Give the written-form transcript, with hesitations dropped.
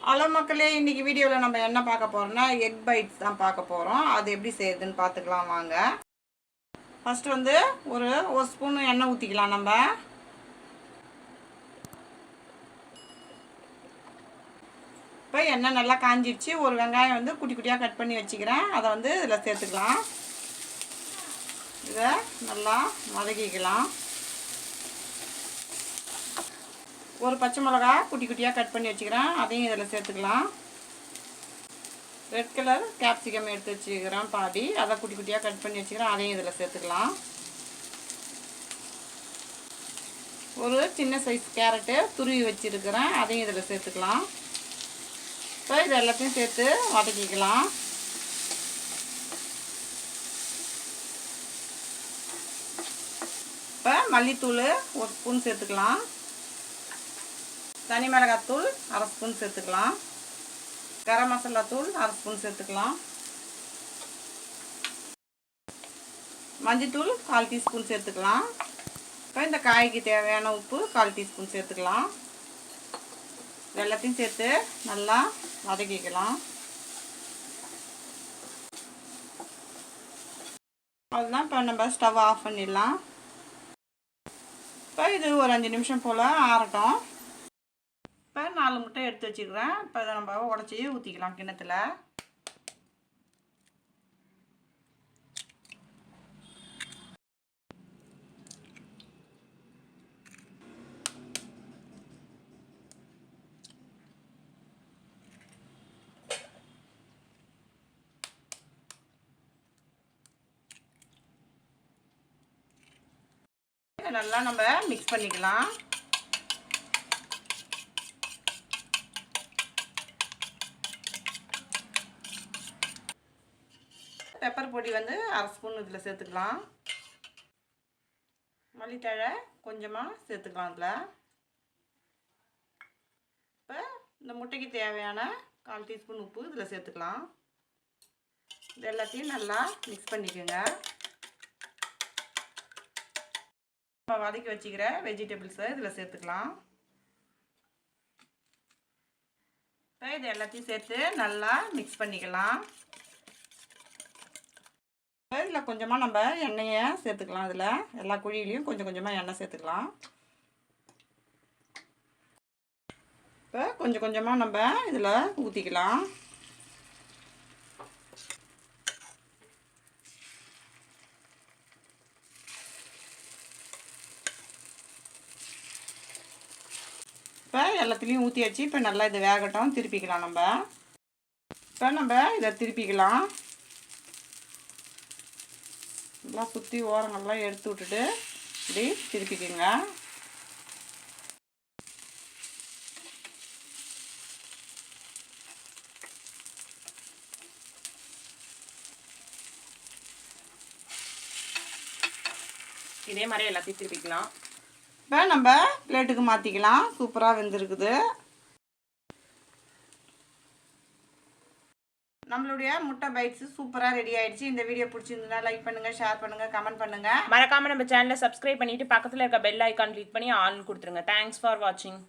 Hello மக்களே, இன்றைக்கி வீடியோவில் நம்ம என்ன பார்க்க போகிறோம்னா எக் பைட்ஸ் தான் பார்க்க போகிறோம். அது எப்படி செய்யுதுன்னு பார்த்துக்கலாம் வாங்க. ஃபஸ்ட்டு வந்து ஒரு ஸ்பூன் எண்ணெய் ஊற்றிக்கலாம். நம்ம இப்போ எண்ணெய் நல்லா காஞ்சிடுச்சு. ஒரு வெங்காயம் வந்து குட்டி குட்டியாக கட் பண்ணி வச்சுக்கிறேன். அதை வந்து இதில் சேர்த்துக்கலாம். இதை நல்லா வதக்கிக்கலாம். ஒரு பச்சை மிளகா குட்டி குட்டியாக கட் பண்ணி வச்சுக்கிறேன். அதையும் இதில் சேர்த்துக்கலாம். ரெட் கலர் கேப்சிகம் எடுத்து வச்சுக்கிறேன் பாதி, அதை குட்டி குட்டியாக கட் பண்ணி வச்சுக்கிறேன். அதையும் இதில் சேர்த்துக்கலாம். ஒரு சின்ன சைஸ் கேரட்டு துருவி வச்சுருக்கிறேன். அதையும் இதில் சேர்த்துக்கலாம். இப்போ இது எல்லாத்தையும் சேர்த்து வதக்கிக்கலாம். இப்போ மல்லித்தூள் ஒரு ஸ்பூன் சேர்த்துக்கலாம். தனி மிளகாத்தூள் அரை ஸ்பூன் சேர்த்துக்கலாம். கரம் மசாலா தூள் அரை ஸ்பூன் சேர்த்துக்கலாம். மஞ்சத்தூள் 1/4 டீஸ்பூன் சேர்த்துக்கலாம். இப்போ இந்த காய்க்கு தேவையான உப்பு 1/4 டீஸ்பூன் சேர்த்துக்கலாம். எல்லாத்தையும் சேர்த்து நல்லா வதக்கிக்கலாம். அதுதான் இப்போ நம்ம ஸ்டவ் ஆஃப் பண்ணிடலாம். இப்போ இது ஒரு 5 நிமிஷம் போல் ஆறட்டும். இப்போ 4 முட்டை எடுத்து வச்சுக்கிறேன். இப்போ இதை நம்ம உடச்சி ஊற்றிக்கலாம் கிண்ணத்தில். நல்லா நம்ம மிக்ஸ் பண்ணிக்கலாம். பெப்பர் பொடி வந்து அரை ஸ்பூன் இதில் சேர்த்துக்கலாம். மல்லித்தழை கொஞ்சமாக சேர்த்துக்கலாம். அதில் இப்போ இந்த முட்டைக்கு தேவையான 1/4 டீஸ்பூன் உப்பு இதில் சேர்த்துக்கலாம். இது எல்லாத்தையும் நல்லா மிக்ஸ் பண்ணிக்கோங்க. நம்ம வதக்கி வச்சுக்கிற வெஜிடபிள்ஸை இதில் சேர்த்துக்கலாம். இப்போ இது எல்லாத்தையும் சேர்த்து நல்லா மிக்ஸ் பண்ணிக்கலாம். இதில் கொஞ்சமாக நம்ம எண்ணெயை சேர்த்துக்கலாம். இதில் எல்லா குழியிலையும் கொஞ்சம் கொஞ்சமாக எண்ணெய் சேர்த்துக்கலாம். இப்போ கொஞ்சம் கொஞ்சமாக நம்ம இதில் ஊற்றிக்கலாம். இப்போ எல்லாத்துலேயும் ஊற்றியாச்சு. இப்போ நல்லா இது வேகட்டும். திருப்பிக்கலாம். நம்ம இதை திருப்பிக்கலாம். எல்லாம் சுற்றி ஓரங்கள்லாம் எடுத்து விட்டுட்டு இப்படி திருப்பிக்குங்க. இதே மாதிரி எல்லாத்தையும் திருப்பிக்கலாம். இப்போ நம்ம பிளேட்டுக்கு மாற்றிக்கலாம். சூப்பராக வெந்திருக்குது. நம்மளுடைய முட்டை பைட்ஸ் சூப்பராக ரெடி ஆயிடுச்சு. இந்த வீடியோ பிடிச்சிருந்ததுன்னா லைக் பண்ணுங்கள், ஷேர் பண்ணுங்கள், கமெண்ட் பண்ணுங்கள். மறக்காமல் நம்ம சேனலை சப்ஸ்கிரைப் பண்ணிவிட்டு பக்கத்தில் இருக்க பெல் ஐக்கான் கிளிக் பண்ணி ஆல் கொடுத்துருங்க. தேங்க்ஸ் ஃபார் வாட்சிங்.